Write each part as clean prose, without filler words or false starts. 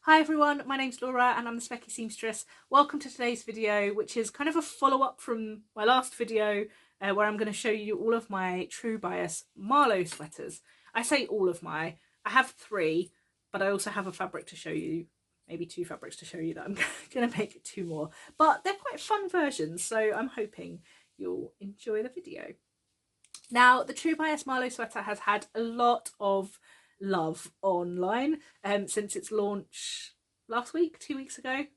Hi everyone, my name's Laura and I'm the Specky Seamstress. Welcome to today's video, which is kind of a follow-up from my last video where I'm going to show you all of my True Bias Marlo sweaters. I say all of I have 3, but I also have a fabric to show you, maybe 2 fabrics to show you that I'm going to make 2 more. But they're quite fun versions, so I'm hoping you'll enjoy the video. Now, the True Bias Marlo sweater has had a lot of love online since its launch last week, 2 weeks ago,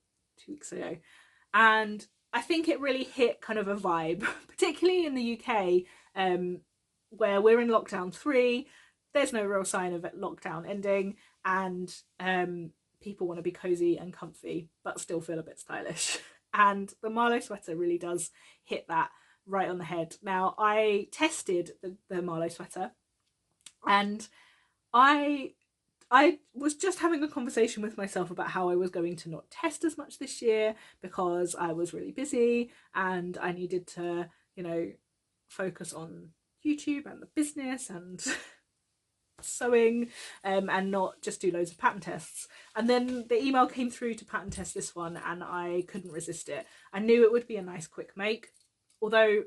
and I think it really hit kind of a vibe, particularly in the UK, where we're in lockdown 3. There's no real sign of lockdown ending, and people want to be cozy and comfy but still feel a bit stylish. And the Marlo sweater really does hit that right on the head. Now, I tested the Marlo sweater, and I was just having a conversation with myself about how I was going to not test as much this year because I was really busy and I needed to, you know, focus on YouTube and the business and sewing and not just do loads of pattern tests. And then the email came through to pattern test this one and I couldn't resist it. I knew it would be a nice quick make, although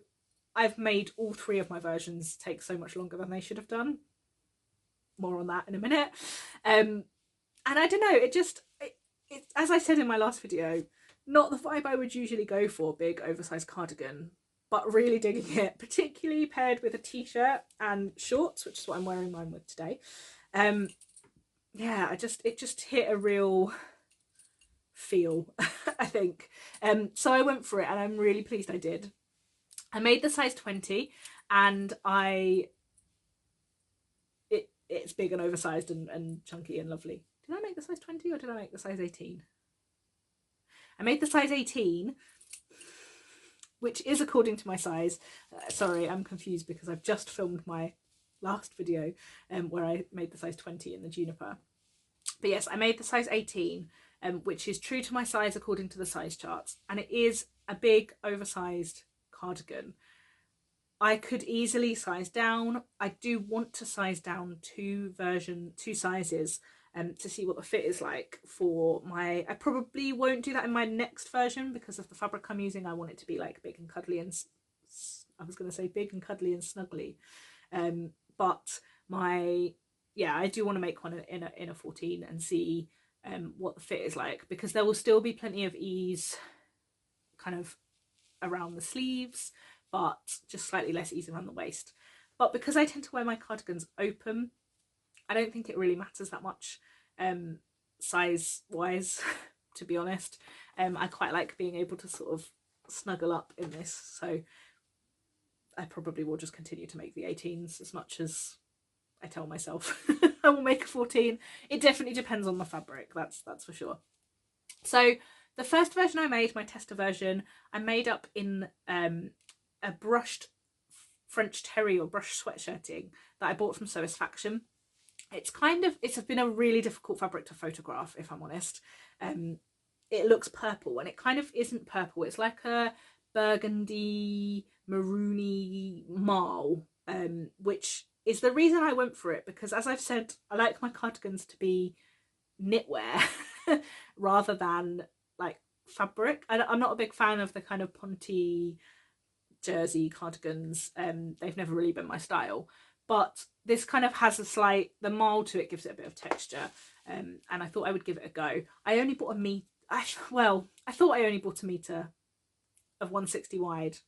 I've made all 3 of my versions take so much longer than they should have done. More on that in a minute. And I don't know, it as I said in my last video, not the vibe I would usually go for, big oversized cardigan, but really digging it, particularly paired with a t-shirt and shorts, which is what I'm wearing mine with today. Yeah, it just hit a real feel, I think. So I went for it and I'm really pleased I did. I made the size 20 and it's big and oversized and chunky and lovely. Did I make the size 20 or did I make the size 18? I made the size 18, which is according to my size. Sorry, I'm confused because I've just filmed my last video where I made the size 20 in the juniper. But yes, I made the size 18, which is true to my size according to the size charts. And it is a big oversized cardigan. I could easily size down. I do want to size down 2 sizes to see what the fit is like for my, I probably won't do that in my next version because of the fabric I'm using. I want it to be like big and cuddly and, I was going to say big and cuddly and snuggly. But yeah, I do want to make one in a 14 and see what the fit is like, because there will still be plenty of ease kind of around the sleeves, but just slightly less ease around the waist. But because I tend to wear my cardigans open, I don't think it really matters that much size wise, to be honest. I quite like being able to sort of snuggle up in this, so I probably will just continue to make the 18s as much as I tell myself I will make a 14. It definitely depends on the fabric, that's for sure. So the first version I made, my tester version, I made up in a brushed French terry or brush sweatshirting that I bought from Sewisfaction. It's been a really difficult fabric to photograph, if I'm honest. It looks purple and it kind of isn't purple. It's like a burgundy, maroony marl, which is the reason I went for it, because as I've said, I like my cardigans to be knitwear rather than like fabric. I'm not a big fan of the kind of ponty jersey cardigans. They've never really been my style, but this kind of has the marl to it gives it a bit of texture, and I thought I would give it a go. I only bought I thought I only bought a metre of 160 wide.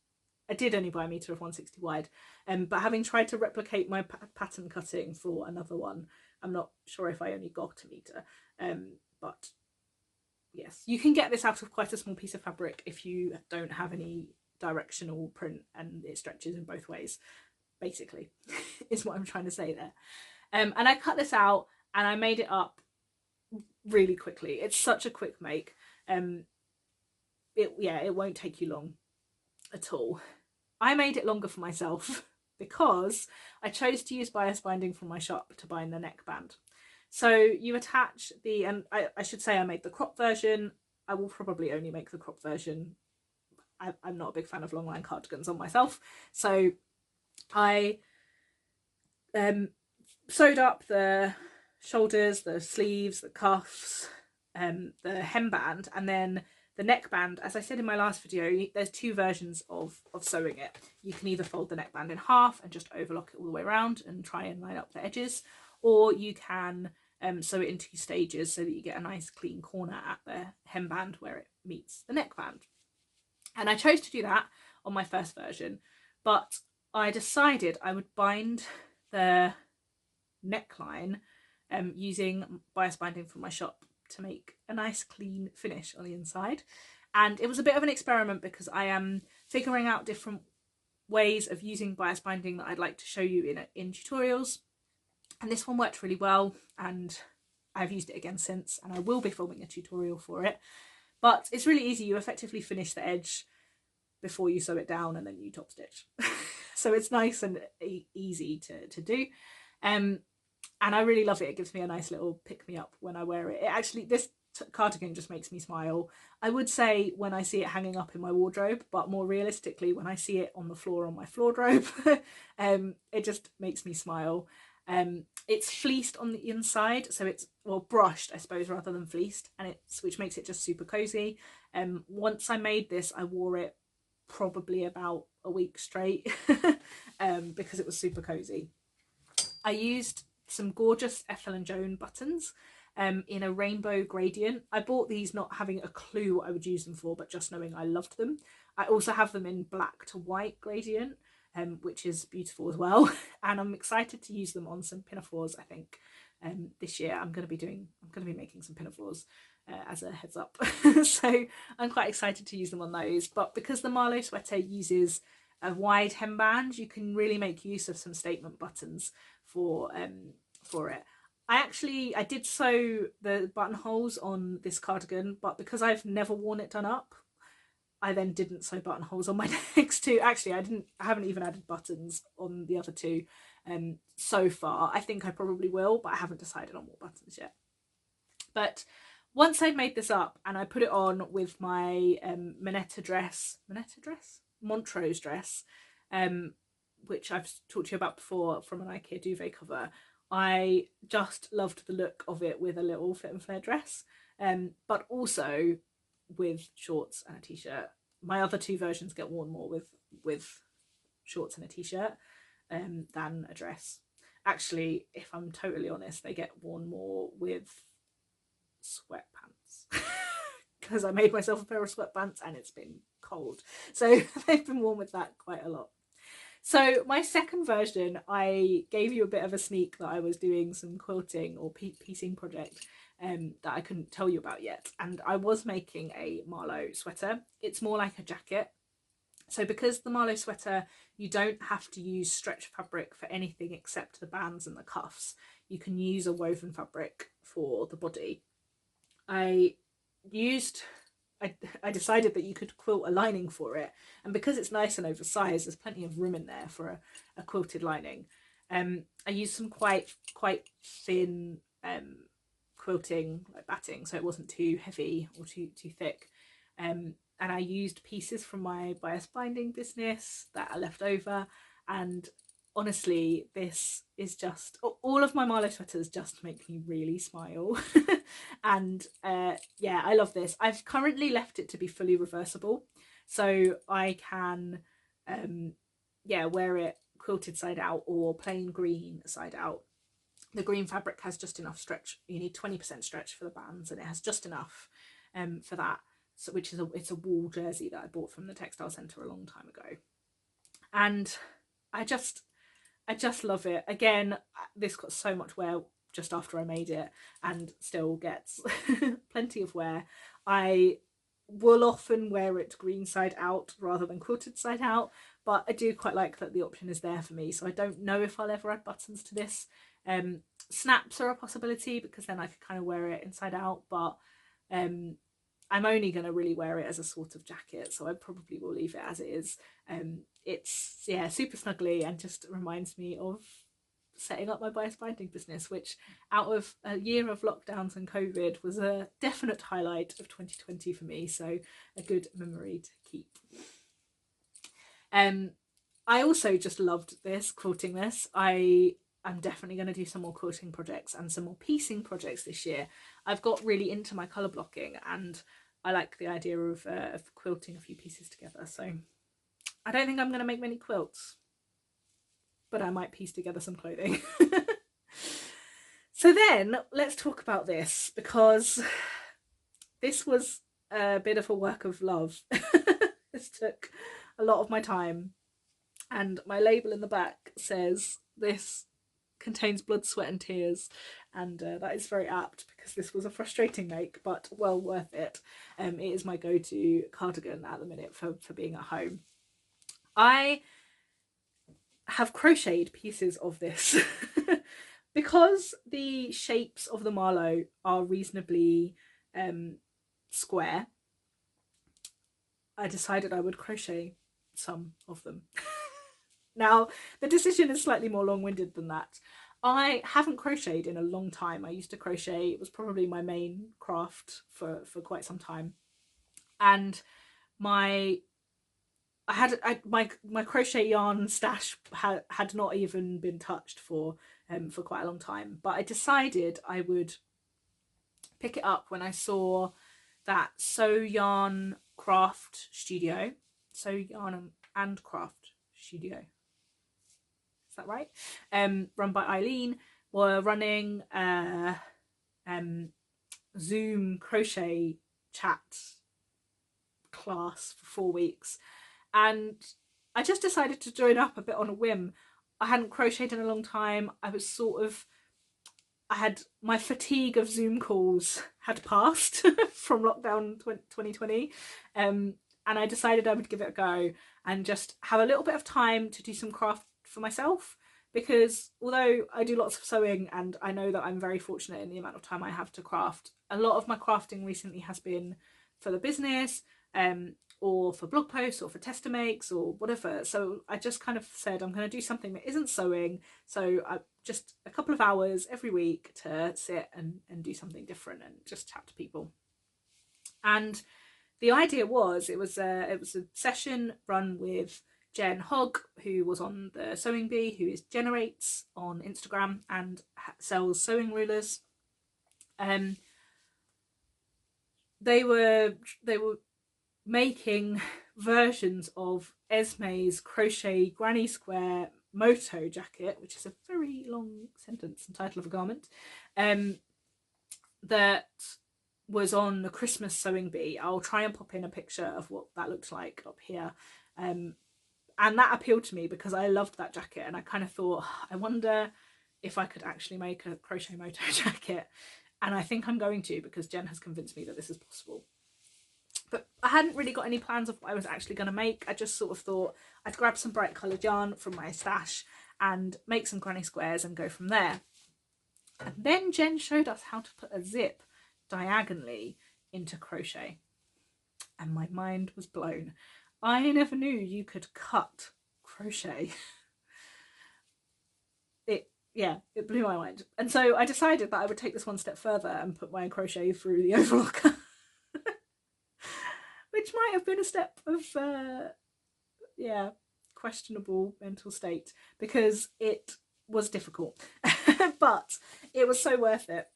I did only buy a metre of 160 wide, but having tried to replicate my pattern cutting for another one, I'm not sure if I only got a metre, but yes, you can get this out of quite a small piece of fabric if you don't have any directional print and it stretches in both ways, basically, is what I'm trying to say there. And I cut this out and I made it up really quickly. It's such a quick make. It won't take you long at all. I made it longer for myself because I chose to use bias binding from my shop to bind the neckband. So you attach and I should say I made the crop version. I will probably only make the crop version. I'm not a big fan of long line cardigans on myself, so I sewed up the shoulders, the sleeves, the cuffs, the hemband, and then the neckband. As I said in my last video, there's two versions of sewing it. You can either fold the neckband in half and just overlock it all the way around and try and line up the edges, or you can sew it in two stages so that you get a nice clean corner at the hemband where it meets the neckband. And I chose to do that on my first version, but I decided I would bind the neckline using bias binding from my shop to make a nice clean finish on the inside. And it was a bit of an experiment because I am figuring out different ways of using bias binding that I'd like to show you in tutorials, and this one worked really well and I've used it again since, and I will be filming a tutorial for it. But it's really easy. You effectively finish the edge before you sew it down and then you top stitch. So it's nice and easy to do. And I really love it. It gives me a nice little pick me up when I wear it. It actually, this cardigan just makes me smile. I would say when I see it hanging up in my wardrobe, but more realistically when I see it on the floor on my floordrobe, it just makes me smile. It's fleeced on the inside, so it's, well, brushed I suppose rather than fleeced, and which makes it just super cozy. Once I made this, I wore it probably about a week straight because it was super cozy. I used some gorgeous Ethel and Joan buttons in a rainbow gradient. I bought these not having a clue what I would use them for, but just knowing I loved them. I also have them in black to white gradient, which is beautiful as well. And I'm excited to use them on some pinafores. I think this year I'm going to be making some pinafores as a heads up. So I'm quite excited to use them on those. But because the Marlo sweater uses a wide hemband, you can really make use of some statement buttons for it. I did sew the buttonholes on this cardigan, but because I've never worn it done up, I then didn't sew buttonholes on my next two. Actually, I haven't even added buttons on the other two so far. I think I probably will, but I haven't decided on what buttons yet. But once I'd made this up and I put it on with my Montrose dress, which I've talked to you about before from an IKEA duvet cover, I just loved the look of it with a little fit and flare dress, but also with shorts and a t-shirt. My other two versions get worn more with shorts and a t-shirt than a dress. Actually, if I'm totally honest, they get worn more with sweatpants because I made myself a pair of sweatpants and it's been cold, so they've been worn with that quite a lot. So my second version, I gave you a bit of a sneak that I was doing some quilting or piecing project that I couldn't tell you about yet, and I was making a Marlo sweater. It's more like a jacket. So because the Marlo sweater, you don't have to use stretch fabric for anything except the bands and the cuffs. You can use a woven fabric for the body. I decided that you could quilt a lining for it, and because it's nice and oversized, there's plenty of room in there for a quilted lining. I used some quite thin quilting, like batting, so it wasn't too heavy or too thick, and I used pieces from my bias binding business that are left over. And honestly, this is just, all of my Marlo sweaters just make me really smile. And yeah, I love this. I've currently left it to be fully reversible, so I can yeah, wear it quilted side out or plain green side out. The green fabric has just enough stretch. You need 20% stretch for the bands, and it has just enough for that. So, it's a wool jersey that I bought from the textile centre a long time ago, and I just love it. Again, this got so much wear just after I made it and still gets plenty of wear. I will often wear it green side out rather than quilted side out, but I do quite like that the option is there for me. So I don't know if I'll ever add buttons to this. Snaps are a possibility because then I could kind of wear it inside out, but I'm only going to really wear it as a sort of jacket, so I probably will leave it as it is. It's, yeah, super snuggly and just reminds me of setting up my bias binding business, which out of a year of lockdowns and COVID was a definite highlight of 2020 for me, so a good memory to keep. I also just loved this, quilting this. I'm definitely going to do some more quilting projects and some more piecing projects this year. I've got really into my colour blocking, and I like the idea of quilting a few pieces together. So I don't think I'm going to make many quilts, but I might piece together some clothing. So then let's talk about this, because this was a bit of a work of love. This took a lot of my time, and my label in the back says this contains blood, sweat and tears, and that is very apt, because this was a frustrating make, but well worth it. It is my go-to cardigan at the minute for being at home. I have crocheted pieces of this because the shapes of the Marlo are reasonably square. I decided I would crochet some of them. Now, the decision is slightly more long-winded than that. I haven't crocheted in a long time. I used to crochet. It was probably my main craft for quite some time. And my crochet yarn stash had not even been touched for quite a long time. But I decided I would pick it up when I saw that Sew Yarn Craft Studio, Sew Yarn and Craft Studio, is that right? Run by Eileen, were running a Zoom crochet chat class for 4 weeks, and I just decided to join up a bit on a whim. I hadn't crocheted in a long time. I had my fatigue of Zoom calls had passed from lockdown 2020, and I decided I would give it a go and just have a little bit of time to do some craft for myself, because although I do lots of sewing and I know that I'm very fortunate in the amount of time I have to craft, a lot of my crafting recently has been for the business, or for blog posts or for tester makes or whatever. So I just kind of said I'm going to do something that isn't sewing, so I just a couple of hours every week to sit and do something different and just chat to people. And the idea was it was a session run with Jen Hogg, who was on the Sewing Bee, who is Jenerates on Instagram and sells sewing rulers. They were making versions of Esme's crochet granny square moto jacket, which is a very long sentence and title of a garment, that was on the Christmas Sewing Bee. I'll try and pop in a picture of what that looks like up here. And that appealed to me because I loved that jacket, and I kind of thought, I wonder if I could actually make a crochet moto jacket. And I think I'm going to, because Jen has convinced me that this is possible. But I hadn't really got any plans of what I was actually going to make. I just sort of thought I'd grab some bright coloured yarn from my stash and make some granny squares and go from there. And then Jen showed us how to put a zip diagonally into crochet, and my mind was blown. I never knew you could cut crochet. It blew my mind. And so I decided that I would take this one step further and put my crochet through the overlocker. Which might have been a step of questionable mental state, because it was difficult. But it was so worth it.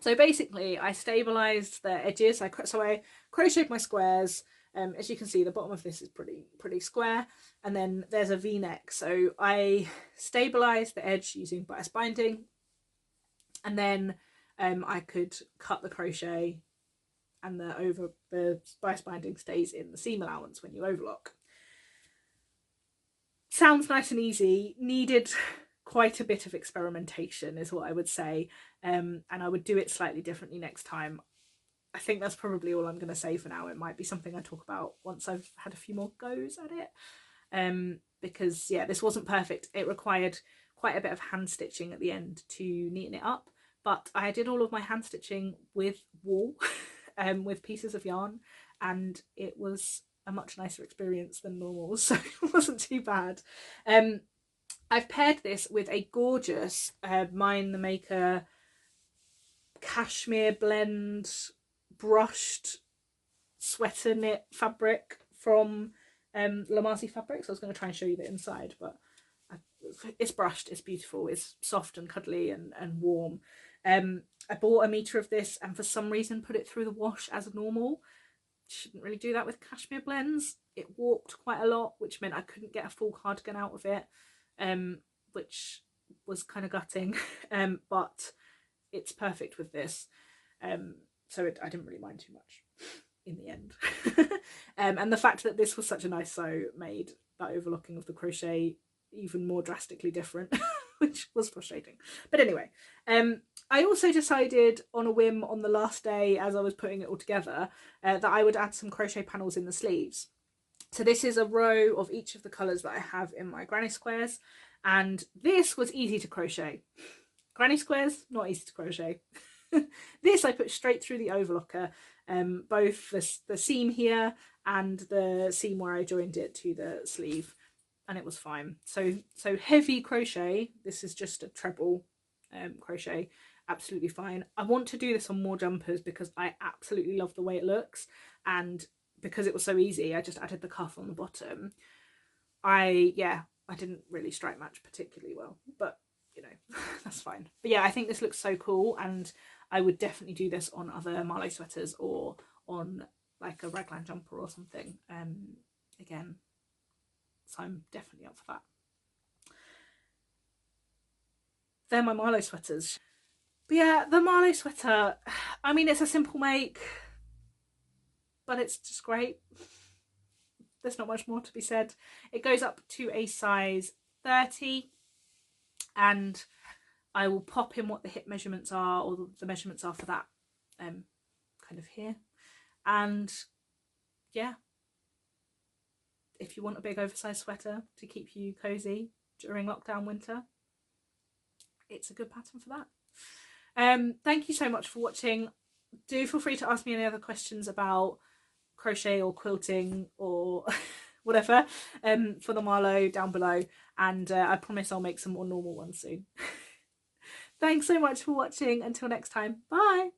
So basically I stabilized the edges. I crocheted my squares. As you can see, the bottom of this is pretty square, and then there's a V-neck. So I stabilized the edge using bias binding, and then I could cut the crochet, and the bias binding stays in the seam allowance when you overlock. Sounds nice and easy. Needed quite a bit of experimentation is what I would say, and I would do it slightly differently next time. I think that's probably all I'm going to say for now. It might be something I talk about once I've had a few more goes at it, because yeah, this wasn't perfect. It required quite a bit of hand stitching at the end to neaten it up, but I did all of my hand stitching with wool, with pieces of yarn, and it was a much nicer experience than normal, so it wasn't too bad. I've paired this with a gorgeous Mine the Maker cashmere blend brushed sweater knit fabric from Lamasi Fabrics. I was going to try and show you the inside, but it's brushed, it's beautiful, it's soft and cuddly and warm. I bought a metre of this and for some reason put it through the wash as normal. Shouldn't really do that with cashmere blends. It warped quite a lot, which meant I couldn't get a full cardigan out of it, which was kind of gutting. But it's perfect with this, so I didn't really mind too much in the end. And the fact that this was such a nice sew made that overlocking of the crochet even more drastically different, which was frustrating. But anyway, I also decided on a whim on the last day as I was putting it all together that I would add some crochet panels in the sleeves. So this is a row of each of the colours that I have in my granny squares, and this was easy to crochet. Granny squares, not easy to crochet. This I put straight through the overlocker, both the seam here and the seam where I joined it to the sleeve, and it was fine. So heavy crochet, this is just a treble crochet, absolutely fine. I want to do this on more jumpers because I absolutely love the way it looks, and because it was so easy I just added the cuff on the bottom. I didn't really strike match particularly well, but you know, that's fine. But yeah, I think this looks so cool, and I would definitely do this on other Marlo sweaters or on like a raglan jumper or something again, so I'm definitely up for that. They're my Marlo sweaters. But yeah, the Marlo sweater, I mean, it's a simple make, but it's just great. There's not much more to be said. It goes up to a size 30, and I will pop in what the hip measurements are, or the measurements are for that kind of here. And yeah, if you want a big oversized sweater to keep you cozy during lockdown winter, it's a good pattern for that. Thank you so much for watching. Do feel free to ask me any other questions about crochet or quilting or whatever for the Marlo down below, and I promise I'll make some more normal ones soon. Thanks so much for watching. Until next time, bye.